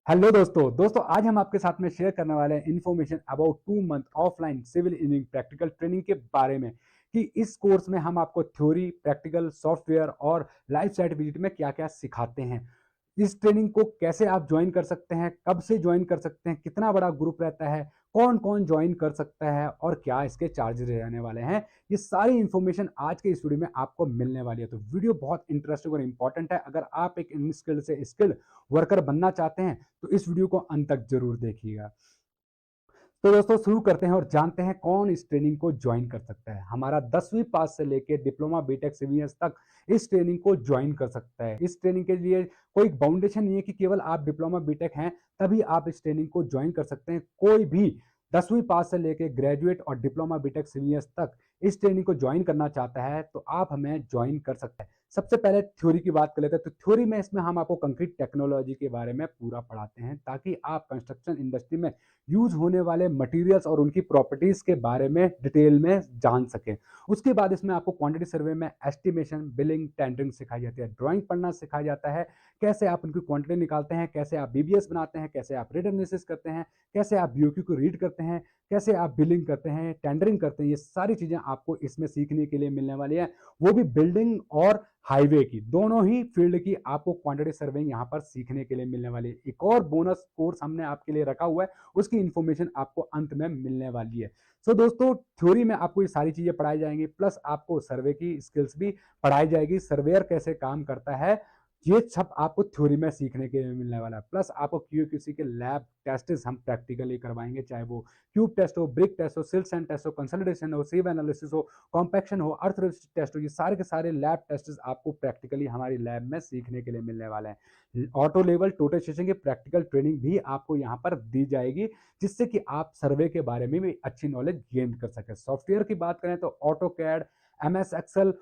Hello दोस्तों आज हम आपके साथ में शेयर करने वाले हैं information about 2 month offline civil engineering practical training के बारे में कि इस कोर्स में हम आपको थ्योरी, प्रैक्टिकल, सॉफ्टवेयर और लाइव साइट विजिट में क्या क्या सिखाते हैं। इस ट्रेनिंग को कैसे आप ज्वाइन कर सकते हैं, कब से ज्वाइन कर सकते हैं, कितना बड़ा ग्रुप रहता है, कौन कौन ज्वाइन कर सकता है और क्या इसके चार्जेस रहने वाले हैं, ये सारी इंफॉर्मेशन आज के इस वीडियो में आपको मिलने वाली है। तो वीडियो बहुत इंटरेस्टिंग और इंपॉर्टेंट है। अगर आप एक स्किल से स्किल्ड वर्कर बनना चाहते हैं तो इस वीडियो को अंत तक जरूर देखिएगा। तो दोस्तों शुरू करते हैं और जानते हैं कौन इस ट्रेनिंग को ज्वाइन कर सकता है। हमारा 10वीं पास से लेकर डिप्लोमा बीटेक सीवीएस तक इस ट्रेनिंग को ज्वाइन कर सकता है। इस ट्रेनिंग के लिए कोई बाउंडेशन नहीं है कि केवल आप डिप्लोमा बीटेक हैं तभी आप इस ट्रेनिंग को ज्वाइन कर सकते हैं। कोई भी 10वीं पास से लेकर ग्रेजुएट और डिप्लोमा बीटेक सीवीएस तक इस ट्रेनिंग को ज्वाइन करना चाहता है तो आप हमें ज्वाइन कर सकते हैं। सबसे पहले थ्योरी की बात कर लेते हैं। तो थ्योरी में इसमें हम आपको कंक्रीट टेक्नोलॉजी के बारे में पूरा पढ़ाते हैं ताकि आप कंस्ट्रक्शन इंडस्ट्री में यूज होने वाले मटेरियल्स और उनकी प्रॉपर्टीज के बारे में डिटेल में जान सकें। उसके बाद इसमें आपको क्वांटिटी सर्वे में एस्टिमेशन, बिलिंग, टेंडरिंग सिखाई जाती है, ड्राइंग पढ़ना सिखाया जाता है, कैसे आप उनकी क्वांटिटी निकालते हैं, कैसे आप बीबीएस बनाते हैं, कैसे आप रेट एनालिसिस करते हैं, कैसे आप बीओक्यू को रीड करते हैं, कैसे आप बिलिंग करते हैं, टेंडरिंग करते हैं। ये सारी चीजें आपको इसमें सीखने के लिए मिलने वाली है, वो भी बिल्डिंग और हाईवे की, दोनों ही फील्ड की आपको क्वांटिटी सर्वेइंग यहाँ पर सीखने के लिए मिलने वाली है। एक और बोनस कोर्स हमने आपके लिए रखा हुआ है, उसकी इंफॉर्मेशन आपको अंत में मिलने वाली है। सो दोस्तों थ्योरी में आपको ये सारी चीजें पढ़ाई जाएंगी, प्लस आपको सर्वे की स्किल्स भी पढ़ाई जाएगी, सर्वेयर कैसे काम करता है, ये सब आपको थ्योरी में सीखने के लिए मिलने वाला है। प्लस आपको क्यूक्यूसी के लैब टेस्ट हम प्रैक्टिकली करवाएंगे, चाहे वो क्यूब टेस्ट हो, ब्रिक टेस्ट हो, सिल्ट सैंड टेस्ट हो, कंसोलिडेशन हो, सीव एनालिसिस हो, कॉम्पैक्शन हो, अर्थ टेस्ट हो, ये सारे के सारे लैब टेस्ट आपको प्रैक्टिकली हमारी लैब में सीखने के लिए मिलने वाले हैं। ऑटो लेवल टोटल स्टेशन की प्रैक्टिकल ट्रेनिंग भी आपको यहाँ पर दी जाएगी, जिससे कि आप सर्वे के बारे में भी अच्छी नॉलेज गेन कर सके। सॉफ्टवेयर की बात करें तो AutoCAD, MS Excel,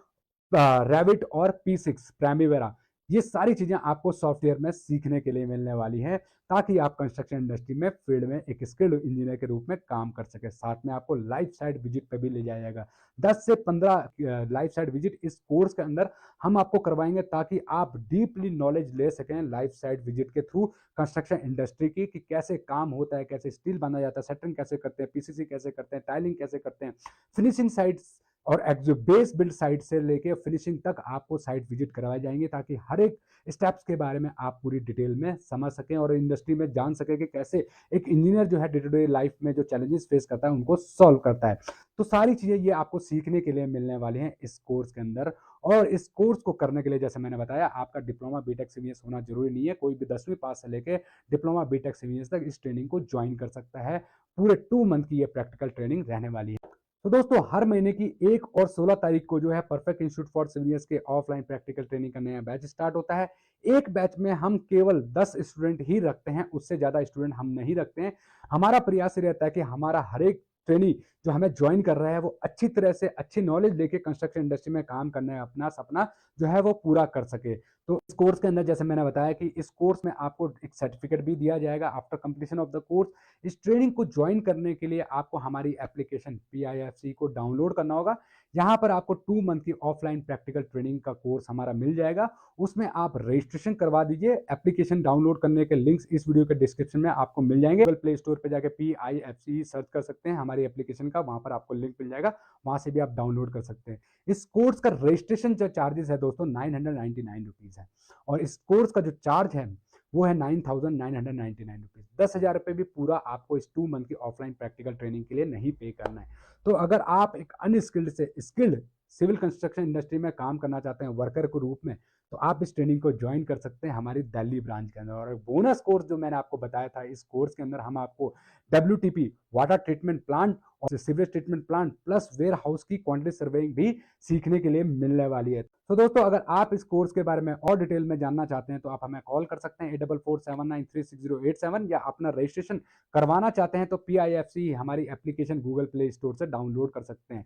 Revit और P6 प्राइमेरा, ये सारी चीजें आपको सॉफ्टवेयर में सीखने के लिए मिलने वाली हैं ताकि आप कंस्ट्रक्शन इंडस्ट्री में फील्ड में एक स्किल्ड इंजीनियर के रूप में काम कर सके। साथ में आपको लाइव साइट विजिट पे भी ले जाया जाएगा। 10 से 15 लाइव साइट विजिट इस कोर्स के अंदर हम आपको करवाएंगे ताकि आप डीपली नॉलेज ले सकें लाइव साइट विजिट के थ्रू कंस्ट्रक्शन इंडस्ट्री की, कि कैसे काम होता है, कैसे स्टील बना जाता है, सेटरिंग कैसे करते हैं, पीसीसी कैसे करते हैं, टाइलिंग कैसे करते हैं, फिनिशिंग साइट्स और जो बेस बिल्ड साइट से लेके फिनिशिंग तक आपको साइट विजिट करवाए जाएंगे ताकि हर एक स्टेप्स के बारे में आप पूरी डिटेल में समझ सकें और इंडस्ट्री में जान सकें कि कैसे एक इंजीनियर जो है डे टू डे लाइफ में जो चैलेंजेस फेस करता है उनको सॉल्व करता है। तो सारी चीजें ये आपको सीखने के लिए मिलने वाली हैं इस कोर्स के अंदर। और इस कोर्स को करने के लिए जैसे मैंने बताया, आपका डिप्लोमा बीटेक सीवीएस होना जरूरी नहीं है, कोई भी 10वीं पास से लेके डिप्लोमा बीटेक सीवीएस तक इस ट्रेनिंग को ज्वाइन कर सकता है। पूरे 2 मंथ की ये प्रैक्टिकल ट्रेनिंग रहने वाली है। तो दोस्तों हर महीने की 1 और 16 तारीख को जो है परफेक्ट इंस्टीट्यूट फॉर सिविलियंस के ऑफलाइन प्रैक्टिकल ट्रेनिंग का नया बैच स्टार्ट होता है। एक बैच में हम केवल 10 स्टूडेंट ही रखते हैं, उससे ज्यादा स्टूडेंट हम नहीं रखते हैं। हमारा प्रयास ये रहता है कि हमारा हर एक ट्रेनी जो हमें ज्वाइन कर रहा है वो अच्छी तरह से अच्छी नॉलेज लेके कंस्ट्रक्शन इंडस्ट्री में काम करने अपना सपना जो है वो पूरा कर सके। तो इस कोर्स के अंदर जैसे मैंने बताया कि इस कोर्स में आपको एक सर्टिफिकेट भी दिया जाएगा after completion of the course. इस ट्रेनिंग को ज्वाइन करने के लिए आपको हमारी एप्लीकेशन PIFC को डाउनलोड करना होगा। यहाँ पर आपको 2 मंथ की ऑफलाइन प्रैक्टिकल ट्रेनिंग का कोर्स हमारा मिल जाएगा, उसमें आप रजिस्ट्रेशन करवा दीजिए। एप्लीकेशन डाउनलोड करने के लिंक्स इस वीडियो के डिस्क्रिप्शन में आपको मिल जाएंगे। गूगल प्ले स्टोर पर जाकर PIFC सर्च कर सकते हैं हमारी एप्लीकेशन का, वहां पर आपको लिंक मिल जाएगा, वहां से भी आप डाउनलोड कर सकते हैं। इस कोर्स का रजिस्ट्रेशन जो चार्जेस है दोस्तों 999 रुपीज है, और इस कोर्स का जो चार्ज है वो है 9,999 रुपीज। 10,000 रुपये भी पूरा आपको इस 2 मंथ की ऑफलाइन प्रैक्टिकल ट्रेनिंग के लिए नहीं पे करना है। तो अगर आप एक अनस्किल्ड से स्किल्ड सिविल कंस्ट्रक्शन इंडस्ट्री में काम करना चाहते हैं वर्कर के रूप में, तो आप इस ट्रेनिंग को ज्वाइन कर सकते हैं हमारी दिल्ली ब्रांच के अंदर। और बोनस कोर्स जो मैंने आपको बताया था, इस कोर्स के अंदर हम आपको WTP वाटर ट्रीटमेंट प्लांट और sewage treatment plant plus warehouse की क्वांटिटी सर्वेइंग भी सीखने के लिए मिलने वाली है। तो दोस्तों अगर आप इस कोर्स के बारे में और डिटेल में जानना चाहते हैं तो आप हमें कॉल कर सकते हैं 8447936087, या अपना रजिस्ट्रेशन करवाना चाहते हैं तो PIFC हमारी एप्लीकेशन गूगल प्ले स्टोर से डाउनलोड कर सकते हैं।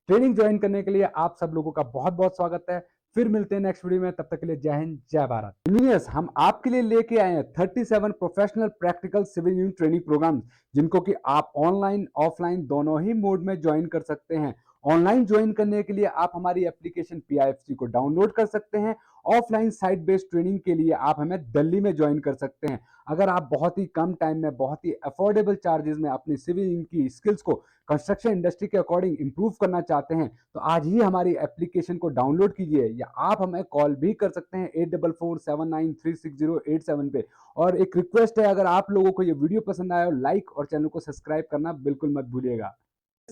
ट्रेनिंग ज्वाइन करने के लिए आप सब लोगों का बहुत बहुत स्वागत है। फिर मिलते हैं नेक्स्ट वीडियो में, तब तक के लिए जय हिंद जय भारत। इंजीनियर्स, हम आपके लिए लेके आए हैं 37 professional practical civil engineering training programme, जिनको कि आप ऑनलाइन ऑफलाइन दोनों ही मोड में ज्वाइन कर सकते हैं। ऑनलाइन ज्वाइन करने के लिए आप हमारी एप्लीकेशन PIFC को डाउनलोड कर सकते हैं, ऑफलाइन साइट बेस्ड ट्रेनिंग के लिए आप हमें दिल्ली में ज्वाइन कर सकते हैं। अगर आप बहुत ही कम टाइम में बहुत ही अफोर्डेबल चार्जेस में अपनी सिविल इंजीनियरिंग की स्किल्स को कंस्ट्रक्शन इंडस्ट्री के अकॉर्डिंग इंप्रूव करना चाहते हैं तो आज ही हमारी एप्लीकेशन को डाउनलोड कीजिए, या आप हमें कॉल भी कर सकते हैं 8447936087 पे। और एक रिक्वेस्ट है, अगर आप लोगों को ये वीडियो पसंद आया हो, लाइक और चैनल को सब्सक्राइब करना बिल्कुल मत भूलिएगा।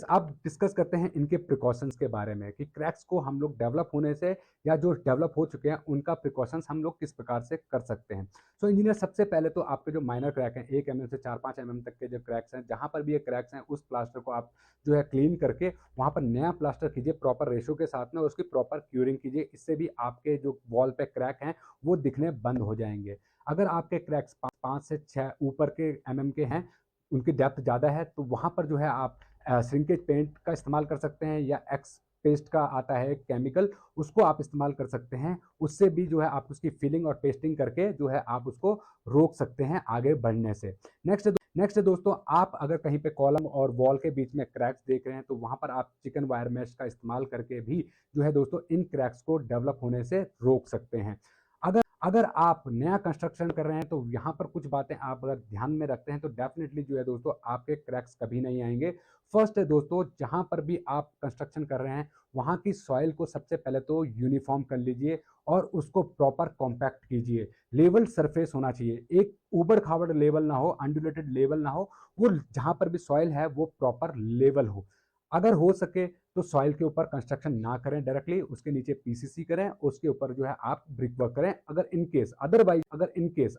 अब डिस्कस करते हैं इनके प्रिकॉशंस के बारे में कि क्रैक्स को हम लोग डेवलप होने से या जो डेवलप हो चुके हैं उनका प्रिकॉशंस हम लोग किस प्रकार से कर सकते हैं। सो इंजीनियर, सबसे पहले तो आपके जो माइनर क्रैक हैं 1 mm से 4-5 mm तक के जो क्रैक्स हैं, जहां पर भी ये क्रैक्स हैं उस प्लास्टर को आप जो है क्लीन करके वहां पर नया प्लास्टर कीजिए प्रॉपर रेशो के साथ में, उसकी प्रॉपर क्यूरिंग कीजिए। इससे भी आपके जो वॉल पे क्रैक हैं वो दिखने बंद हो जाएंगे। अगर आपके क्रैक्स 5 से 6 ऊपर के के हैं, उनकी डेप्थ ज़्यादा है, तो वहाँ पर जो है आप श्रिंकेज पेंट का इस्तेमाल कर सकते हैं, या एक्स पेस्ट का आता है केमिकल, उसको आप इस्तेमाल कर सकते हैं। उससे भी जो है आप उसकी फिलिंग और पेस्टिंग करके जो है आप उसको रोक सकते हैं आगे बढ़ने से। नेक्स्ट दोस्तों, आप अगर कहीं पे कॉलम और वॉल के बीच में क्रैक्स देख रहे हैं तो वहाँ पर आप चिकन वायर मैश का इस्तेमाल करके भी जो है दोस्तों इन क्रैक्स को डेवलप होने से रोक सकते हैं। अगर अगर आप नया कंस्ट्रक्शन कर रहे हैं तो यहाँ पर कुछ बातें आप अगर ध्यान में रखते हैं तो डेफिनेटली जो है दोस्तों आपके क्रैक्स कभी नहीं आएंगे। फर्स्ट है दोस्तों, जहाँ पर भी आप कंस्ट्रक्शन कर रहे हैं वहाँ की सॉइल को सबसे पहले तो यूनिफॉर्म कर लीजिए और उसको प्रॉपर कॉम्पैक्ट कीजिए। लेवल सरफेस होना चाहिए, एक ऊबड़ खाबड़ लेवल ना हो, अनडिलेटेड लेवल ना हो, वो जहाँ पर भी सॉइल है वो प्रॉपर लेवल हो। अगर हो सके तो सॉइल के ऊपर कंस्ट्रक्शन ना करें डायरेक्टली, उसके नीचे पीसीसी करें, उसके ऊपर जो है आप ब्रिक वर्क करें। अगर इन केस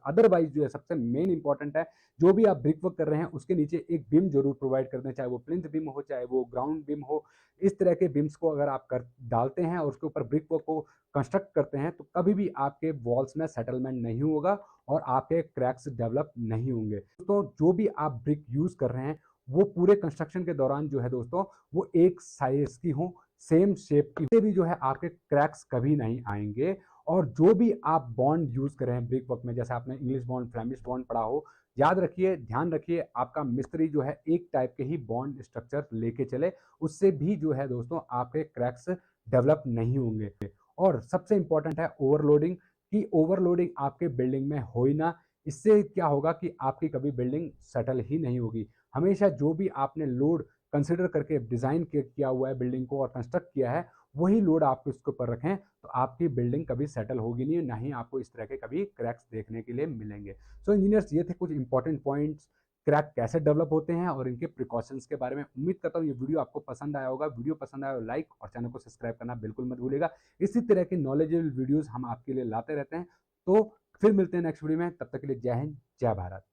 अदरवाइज जो है सबसे मेन इंपॉर्टेंट है, जो भी आप ब्रिक वर्क कर रहे हैं उसके नीचे एक बीम जरूर प्रोवाइड कर दें, चाहे वो प्लिंथ बीम हो चाहे वो ग्राउंड बीम हो। इस तरह के बीम्स को अगर आप कर डालते हैं और उसके ऊपर ब्रिक वर्क को कंस्ट्रक्ट करते हैं तो कभी भी आपके वॉल्स में सेटलमेंट नहीं होगा और आपके क्रैक्स डेवलप नहीं होंगे। तो जो भी आप ब्रिक यूज कर रहे हैं वो पूरे कंस्ट्रक्शन के दौरान जो है दोस्तों वो एक साइज की हो, सेम शेप की, से भी जो है आपके क्रैक्स कभी नहीं आएंगे। और जो भी आप बॉन्ड यूज कर रहे हैं ब्रिक वर्क में, जैसे आपने इंग्लिश बॉन्ड फ्लैमिश बॉन्ड पढ़ा हो, याद रखिए, ध्यान रखिए, आपका मिस्त्री जो है एक टाइप के ही बॉन्ड स्ट्रक्चर लेके चले, उससे भी जो है दोस्तों आपके क्रैक्स डेवलप नहीं होंगे। और सबसे इंपॉर्टेंट है ओवरलोडिंग, कि ओवरलोडिंग आपके बिल्डिंग में हो ही ना। इससे क्या होगा कि आपकी कभी बिल्डिंग सेटल ही नहीं होगी। हमेशा जो भी आपने लोड कंसिडर करके डिज़ाइन किया हुआ है बिल्डिंग को और कंस्ट्रक्ट किया है, वही लोड आप उसके ऊपर रखें तो आपकी बिल्डिंग कभी सेटल होगी नहीं, ना ही आपको इस तरह के कभी क्रैक्स देखने के लिए मिलेंगे। सो इंजीनियर्स, ये थे कुछ इंपॉर्टेंट पॉइंट्स क्रैक कैसे डेवलप होते हैं और इनके प्रिकॉशंस के बारे में। उम्मीद करता हूँ ये वीडियो आपको पसंद आया होगा। वीडियो पसंद आया हो लाइक और चैनल को सब्सक्राइब करना बिल्कुल मत भूलिएगा। इसी तरह के नॉलेजेबल वीडियोस हम आपके लिए लाते रहते हैं। तो फिर मिलते हैं नेक्स्ट वीडियो में, तब तक के लिए जय हिंद, जय भारत।